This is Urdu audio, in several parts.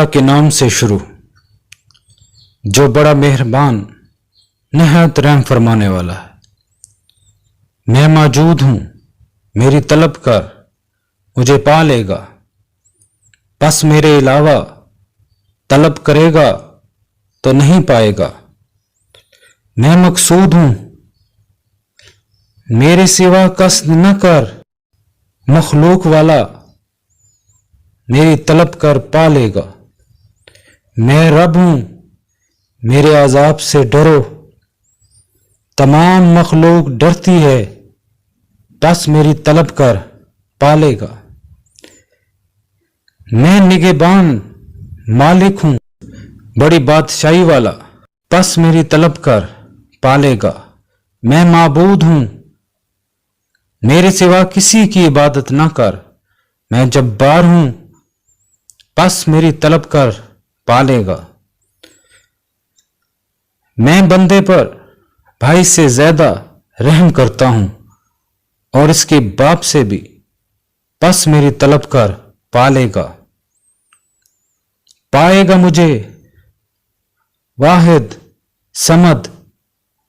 خدا کے نام سے شروع، جو بڑا مہربان نہایت رحم فرمانے والا ہے۔ میں موجود ہوں، میری طلب کر، مجھے پا لے گا۔ بس میرے علاوہ طلب کرے گا تو نہیں پائے گا۔ میں مقصود ہوں، میرے سوا قصد نہ کر۔ مخلوق والا میری طلب کر پا لے گا۔ میں رب ہوں، میرے عذاب سے ڈرو۔ تمام مخلوق ڈرتی ہے، بس میری طلب کر پا لے گا۔ میں نگہبان مالک ہوں، بڑی بادشاہی والا، بس میری طلب کر پا لے گا۔ میں معبود ہوں، میرے سوا کسی کی عبادت نہ کر۔ میں جبار ہوں، بس میری طلب کر پا لے گا۔ میں بندے پر بھائی سے زیادہ رحم کرتا ہوں اور اس کے باپ سے بھی، بس میری طلب کر پا لے گا۔ پائے گا مجھے واحد صمد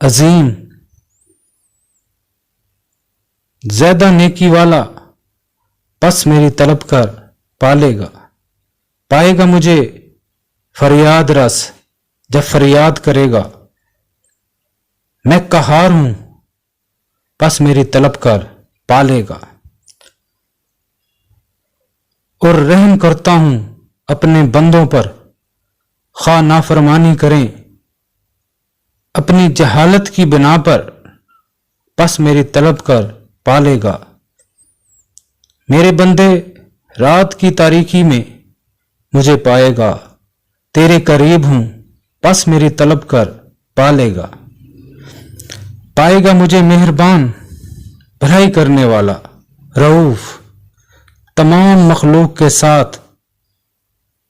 عظیم، زیادہ نیکی والا، بس میری طلب کر پا لے گا۔ پائے گا مجھے فریاد رس، جب فریاد کرے گا۔ میں قہار ہوں، بس میری طلب کر پا لے گا۔ اور رحم کرتا ہوں اپنے بندوں پر، خواہ نافرمانی کریں اپنی جہالت کی بنا پر، بس میری طلب کر پا لے گا۔ میرے بندے رات کی تاریکی میں مجھے پائے گا۔ تیرے قریب ہوں، بس میری طلب کر پا لے گا۔ پائے گا مجھے مہربان، بھلائی کرنے والا، رؤوف تمام مخلوق کے ساتھ،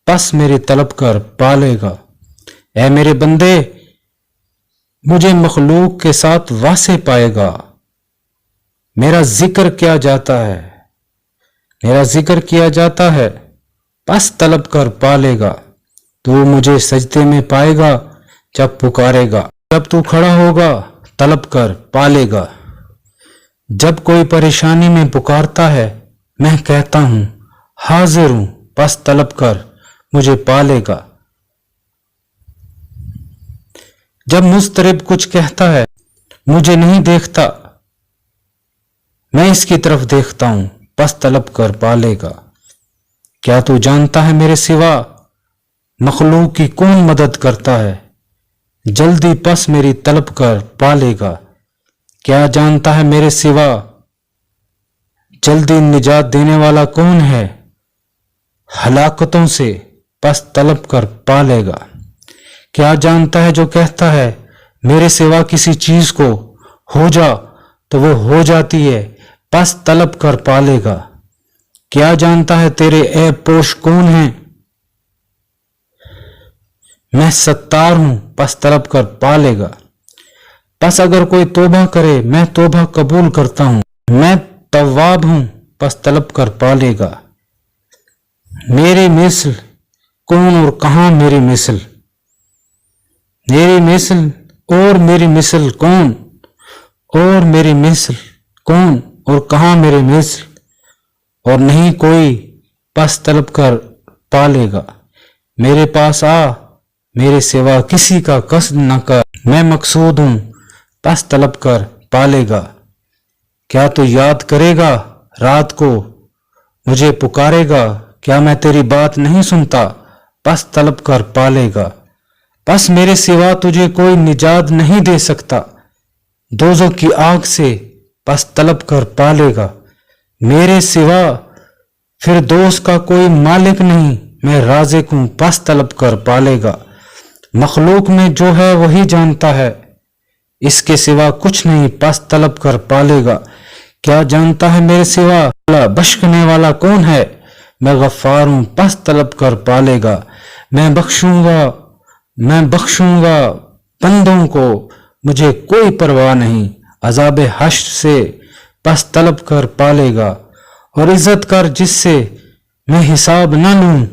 بس میری طلب کر پا لے گا۔ اے میرے بندے، مجھے مخلوق کے ساتھ واسع پائے گا۔ میرا ذکر کیا جاتا ہے، میرا ذکر کیا جاتا ہے، بس طلب کر پا لے گا۔ تو مجھے سجدے میں پائے گا جب پکارے گا۔ جب تو کھڑا ہوگا طلب کر پا لے گا۔ جب کوئی پریشانی میں پکارتا ہے، میں کہتا ہوں حاضر ہوں، بس طلب کر مجھے پا لے گا۔ جب مضطرب کچھ کہتا ہے، مجھے نہیں دیکھتا، میں اس کی طرف دیکھتا ہوں، بس طلب کر پا لے گا۔ کیا تو جانتا ہے میرے سوا مخلوق کی کون مدد کرتا ہے؟ جلدی پس میری طلب کر پا لے گا۔ کیا جانتا ہے میرے سوا جلدی نجات دینے والا کون ہے؟ ہلاکتوں سے پس طلب کر پا لے گا۔ کیا جانتا ہے جو کہتا ہے میرے سوا کسی چیز کو ہو جا تو وہ ہو جاتی ہے، پس طلب کر پا لے گا۔ کیا جانتا ہے تیرے عیب پوش کون ہیں؟ میں ستار ہوں، پس طلب کر پا لے گا۔ پس اگر کوئی توبہ کرے، میں توبہ قبول کرتا ہوں۔ میں تواب ہوں، پس طلب کر پا لے گا۔ میری مثل کون اور کہاں میری مثل؟ میری مثل اور میری مثل کون؟ اور میری مثل کون اور کہاں میری مثل؟ اور نہیں کوئی، پس طلب کر پا لے گا۔ میرے پاس آ، میرے سوا کسی کا قصد نہ کر۔ میں مقصود ہوں، پس طلب کر پا لے گا۔ کیا تو یاد کرے گا رات کو مجھے پکارے گا؟ کیا میں تیری بات نہیں سنتا؟ پس طلب کر پا لے گا۔ پس میرے سوا تجھے کوئی نجات نہیں دے سکتا دوزخ کی آگ سے، پس طلب کر پا لے گا۔ میرے سوا فردوس کا کوئی مالک نہیں، میں رازق ہوں، پس طلب کر پا لے گا۔ مخلوق میں جو ہے وہی جانتا ہے، اس کے سوا کچھ نہیں، پس طلب کر پا لے گا۔ کیا جانتا ہے میرے سوا بخشنے والا کون ہے؟ میں غفار ہوں، پس طلب کر پا لے گا۔ میں بخشوں گا بندوں کو، مجھے کوئی پرواہ نہیں عذاب حشر سے، پس طلب کر پا لے گا۔ اور عزت کر جس سے میں حساب نہ لوں،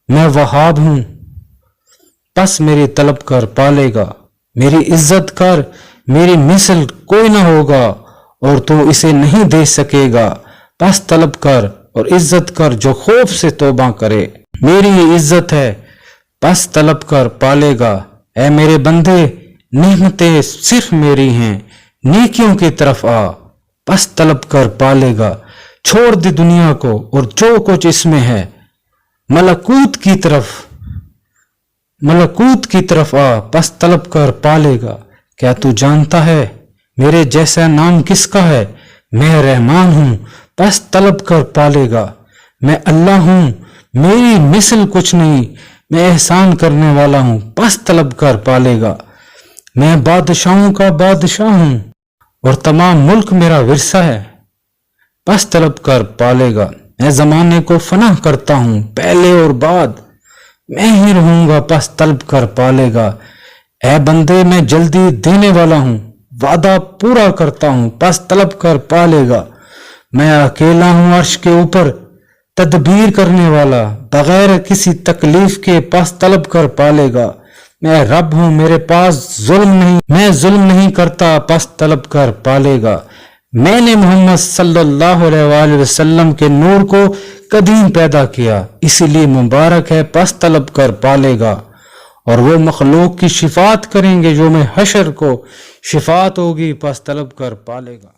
میں وہاب ہوں پس میری طلب کر پالے گا. میری عزت کر میری مثل کوئی نہ ہوگا اور تو اسے نہیں دے سکے گا. پس طلب کر اور عزت کر جو خوف سے توبہ کرے. میری یہ عزت ہے پس طلب کر پالے گا. اے میرے بندے نعمتیں صرف میری ہیں, نیکیوں کی طرف آ پس طلب کر پالے گا. چھوڑ دے دنیا کو اور جو کچھ اس میں ہے, ملکوت کی طرف آ پس طلب کر پالے گا. کیا تو جانتا ہے میرے جیسا نام کس کا ہے؟ میں رحمان ہوں پس طلب کر پالے گا. میں اللہ ہوں میری مثل کچھ نہیں, میں احسان کرنے والا ہوں پس طلب کر پالے گا. میں بادشاہوں کا بادشاہ ہوں اور تمام ملک میرا ورثہ ہے پس طلب کر پالے گا. میں زمانے کو فنا کرتا ہوں پہلے اور بعد, میں ہی رہوں گا پس طلب کر پالے گا. اے بندے میں جلدی دینے والا ہوں, وعدہ پورا کرتا ہوں پس طلب کر پالے گا. میں اکیلا ہوں عرش کے اوپر تدبیر کرنے والا, بغیر کسی تکلیف کے پس طلب کر پالے گا. میں رب ہوں میرے پاس میں ظلم نہیں کرتا پس طلب کر پالے گا. میں نے محمد صلی اللہ علیہ وآلہ وسلم کے نور کو قدیم پیدا کیا, اسی لیے مبارک ہے پس طلب کر پالے گا. اور وہ مخلوق کی شفاعت کریں گے, یوم حشر کو شفاعت ہوگی پس طلب کر پالے گا.